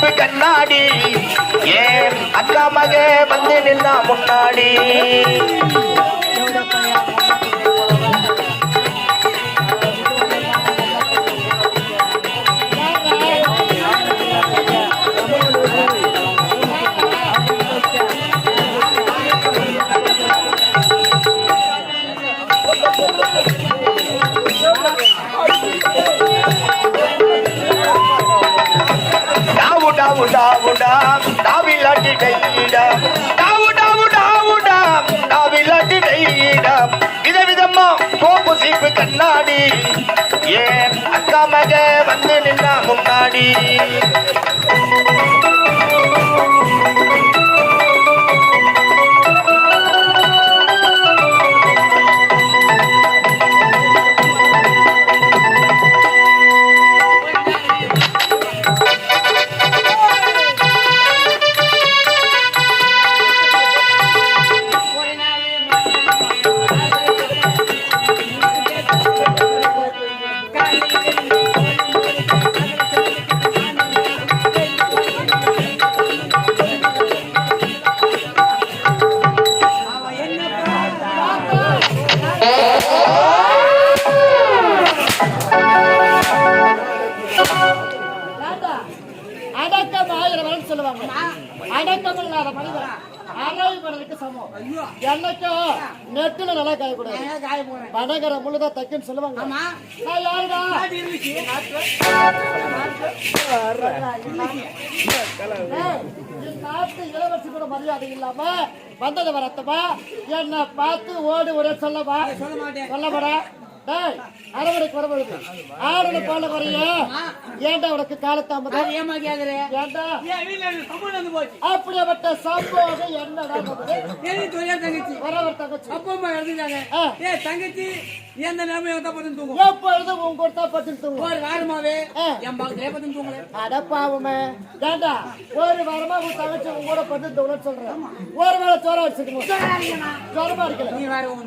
சீப்பு கண்ணாடி ஏன் அக்கா மக வந்து நின்னா முன்னாடி விதவிதமா சோப்பு சீப்பு கண்ணாடி ஏன் அக்கா மக வந்து நின்னா முன்னாடி நெட்டுல நல்லா காயக்கூடாது பனகர முழுதா தைக்குன்னு சொல்லுவாங்க இளவரசி கூட மரியாதை இல்லாம வந்தது வரத்தமா என்ன பார்த்து ஓடு ஒரே சொல்லவா சொல்லப்படா அரவணைக்கு வரவழைக்கு ஆடல பால வரைய ஏண்டா உனக்கு காலத்தாமதம் ஏண்டா அப்படியாப்பட்ட சம்பவம் என்னடா தங்கச்சி வரவர் தங்கச்சி அப்பா அம்மா எழுதிட்டாங்க தங்கச்சி எந்த நேரமும் எப்பொழுதும் உங்க கொடுத்தா பத்து தூங்கும் ஒரு வாரமாவே என் பக்கத்திலே பத்து தூங்கல அடப்பாவுமே ஏண்டா ஒரு வாரமா உங்க தங்கச்சி உங்க கூட பத்து தூங்கலன்னு சொல்றேன் ஒரு வேளை சோற வச்சுக்கணும் சோரமா இருக்கல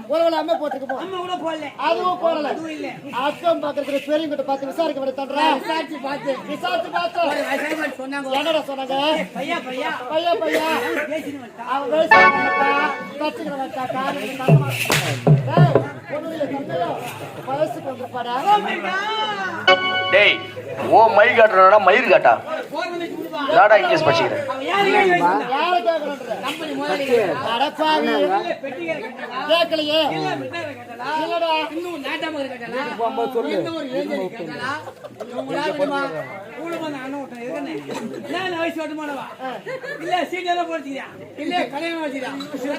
ஒரு வேளை அம்மா போட்டுக்கோ அம்மா கூட போடல அதுவும் போடல அக்கம் பக்கத்துல பெரியவங்கிட்ட பார்த்து விசாரிக்க விட தர்றேன் விசாரிச்சு பார்த்து சொன்னாங்க என்னடா சொன்னாங்க பையா பையா பையா பையா அவன் கச்சுக்கிற வச்சா காரணம் வயசுக்கு வந்துப்பாடா டேய் ஓ மை காட்டுறடா மயிர் காட்டா லாடா இங்கிலீஷ் படிக்கிறேன் யாரை கேக்குறேன் கம்பெனி முதலாளி அடப்பாவி கேக்கலையே இல்லடா இன்னும் நாட்டாம இருக்கடா இன்னும் ஒரு ஏஞ்சல் கேட்டடா உங்களா விடுமா கூட வந்து அண்ணன் ஓட்ட இருக்கனே நான் வயசு ஓட்டமானவா இல்ல சீனியரா போடுறியா இல்ல கல்யாணம் வச்சிரா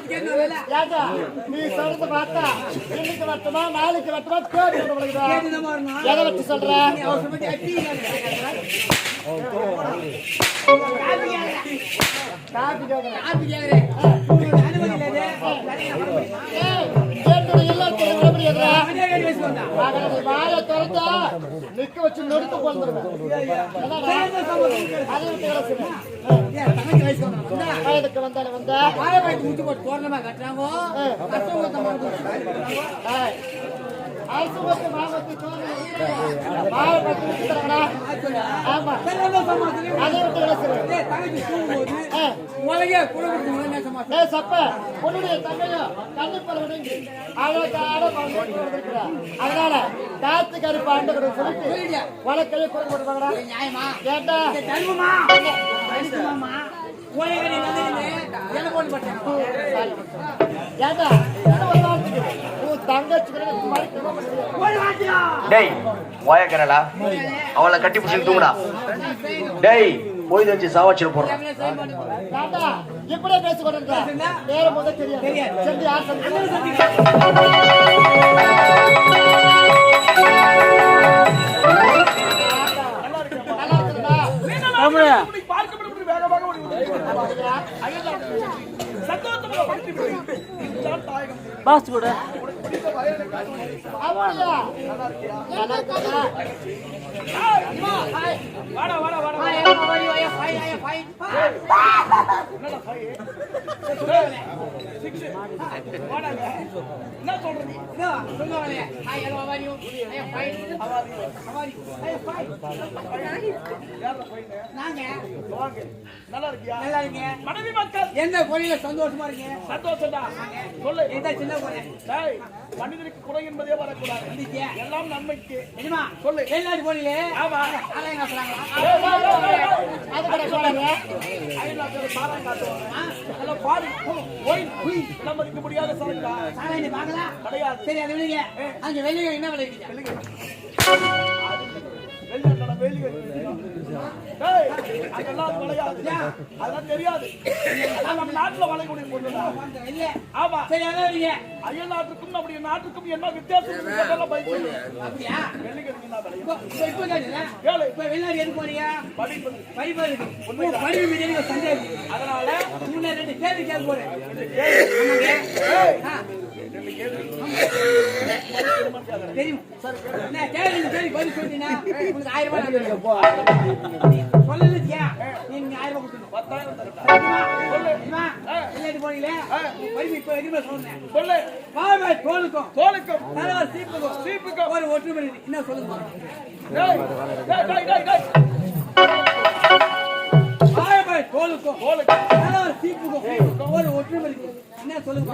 கேட்க வேலை யாடா நீ சொல்றது பார்த்தா இன்னைக்கு வரட்டுமா நாளைக்கு வரட்டுமா கேட்டு விடுறா கேட்டு வரணும் எதை வச்சு சொல்ற அவசரமா அட்டி காபி கேக்குறேன் அனுமதி இல்ல வாய திறந்தா நிக்க வச்சு நொறுத்து கொண்டுருவேன் வயதுக்கு வந்தாலும் வந்தா முட்டி போட்டு தோரணமா கட்டுறாங்க அதனால காத்து கருப்பு ஆண்டு சொல்லிட்டு வழக்கையே குறைபாடு கேட்டா டேய் வாயக்கறலா அவளை கட்டி பிடிச்சு தூங்குடா டேய் போய் வச்சு சாவச்சிர போறேன் இப்படியே பேசிக்கொண்டு வேற முதல் தெரியாது செஞ்சு யார் பாஸ்ட் கூட அப்படியா? வாடா வாடா வாடா என்ன சொல்றது நல்லா இருக்கியா? நல்லா இருக்கீங்க. மனைவி மக்கள் எந்த கோயில சந்தோஷமா இருக்கீங்க? சந்தோஷம்டா. சொல்லு. இந்த சின்ன கோயில் டேய், மனிதனுக்கு குறை என்பதே வரக்கூடாது. வந்துச்சு. எல்லாம் நன்மைக்கு. தெரியுமா? சொல்லு. வெளிநாட்டு கோயிலே ஆமா. அலைங்க சொல்றாங்களா? அது கூட போறாங்க. அயல்நாட்டுல சாராயம் காட்டுவாங்க. அதெல்லாம் பாரு. ஒயின் குய் விளம்பரிக்க முடியாத சரக்கா. சாலை நீ பார்க்கலாம் கிடையாது. சரி அது விடுங்க. அங்க வெளியே என்ன விளைவிங்க? வெளிநாட்டுல வேலி டேய், அதெல்லாம் விளையாது. அதெல்லாம் தெரியாது. நம்ம நாட்டுல வளையக்கூடிய பொருள். வெளியே ஆமா. சரி அதான் விடுங்க. அயல் நாட்டுக்கும் நம்முடைய நாட்டுக்கும் என்ன வித்தியாசம் இதெல்லாம் பயிற்சி. அப்படியா? வெள்ளிக்கு என்ன விளையும்? இப்போ கேளுங்க. கேளு. இப்போ வெளிநாடு எதுக்கு போறீங்க? படிப்பது. படிப்பு இருக்கு. படிப்பு மீது எனக்கு சந்தேகம் இருக்கு. அதனால முன்ன ரெண்டு கேள்வி கேட்க போறேன். தெரியும். நான் கேள்வி கேள்வி பதில் சொல்லிட்டீங்கன்னா உங்களுக்கு 1000 ரூபாய் சொல்லலையா? நீங்க 1000 ரூபாய் கொடுக்கணும். 10,000 தரட்டா. வெளிநாட்டு போனீங்களே படிப்பு இப்போ எதுவுமே சொன்னேன். சொல்லு. பாவை தோலுக்கும் தோலுக்கும் தலைவர் சீப்புக்கும் சீப்புக்கும் ஒரு ஒற்றுமை இருக்கு. என்ன சொல்லுங்க? டேய் டேய் டேய் டேய் பாவை தோலுக்கும் தோலுக்கும் தலைவர் சீப்புக்கும் ஒரு ஒற்றுமை இருக்கு. என்ன சொல்லுங்க?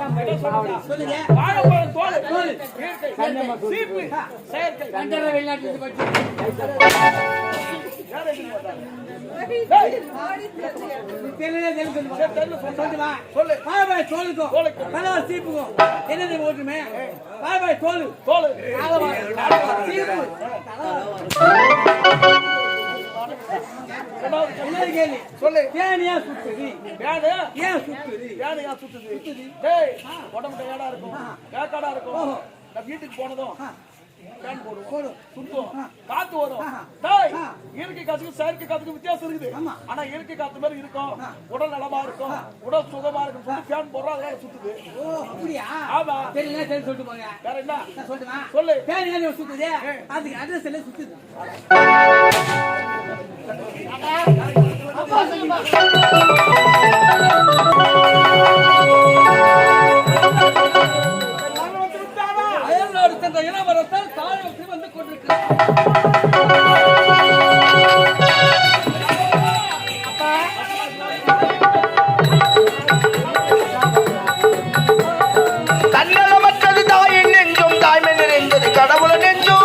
சொல்லுங்க. வாழைப்பழம் தோல் தோல். இயற்கை சீப்பு செயற்கை கண்டன வெளிநாட்டு படிச்சு யார் எதுக்கு போறாங்க? சொல்லு. பாபாய் தோலுக்கும் தோலுக்கும். தலைவர் சீப்புக்கும் என்னது ஒற்றுமை? பாபாய் தோல் தோல் சீப்பு ரெண்டாவது கேள்வி சொல்லு. ஏனியா சுத்துது? யாரு ஏன் சுத்துது? யானையா சுத்துது? டேய், உடம்புல ஏடா இருக்கும், வேக்காடா இருக்கும். நான் வீட்டுக்கு போனதும் ஃபேன் போடுவோம், சுத்துவோம், காத்து வரும். டேய், இயற்கை காத்துக்கு செயற்கை காத்துக்கு வித்தியாசம் இருக்குது. ஆனா இயற்கை காத்து மாதிரி இருக்கும், உடல் நலமா இருக்கும், உடல் சுகமா இருக்கும். சொல்லி ஃபேன் போடுறோம், அதனால சுத்துது. ஓ அப்படியா? ஆமா. சரி என்ன சரி சொல்லிட்டு போங்க. வேற என்ன நான் சொல்லட்டுமா? சொல்லு. ஏன் சுத்துது? அதுக்கு அட்ரஸ் எல்லாம் சுத்துது. அப்பா சொல்லுமா? அயல்நாடு சென்ற இளவரசர் தாயகத்தில் வந்து கொண்டிருக்கிறார். தன்னலமற்றது தாயின் நெஞ்சும் தாய்மை நிறைந்தது கடவுள நெஞ்சும்.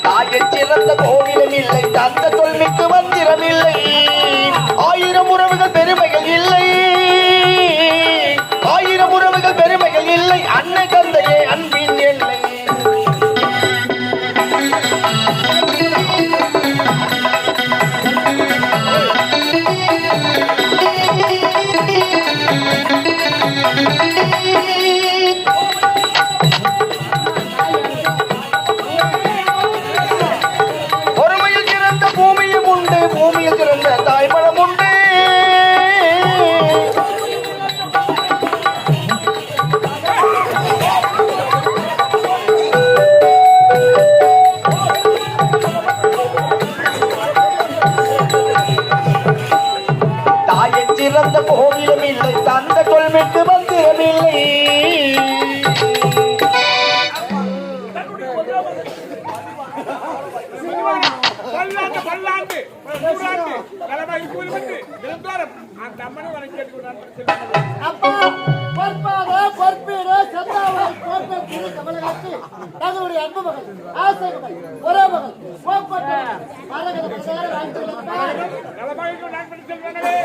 தாயின் சிறந்த கோவிலும் இல்லை, தந்த தொல்மிக்கு மந்திரம் இல்லை, 1000 உறவுகள் பெருமைகள் இல்லை, 1000 உறவுகள் பெருமைகள் இல்லை, அன்னை தந்தையே அன்பின் எல்லை. பொறுமையில் சிறந்த பூமியும் உண்டு, பூமியில் சிறந்த தாய்மணம் உண்டு. தாயின் சிறந்த கோவிலும் இல்லை, தந்த கொள்மைக்கு மந்திரம் இல்லை. பல்லாண்டு பல்லாண்டு நூறாண்டு தலைமை கூறுவிட்டு நிரந்தரம் அந்த அம்மனை வணங்கிட்டு அப்பா பொற்பாக பொற்பீடு சந்தாவை போன்ற திரு கமலகாட்சி தங்களுடைய அன்பு மகள் ஆசை மகள் ஒரே மகள் கோப்பட்ட மரகத மசார தலைமை செல்வனே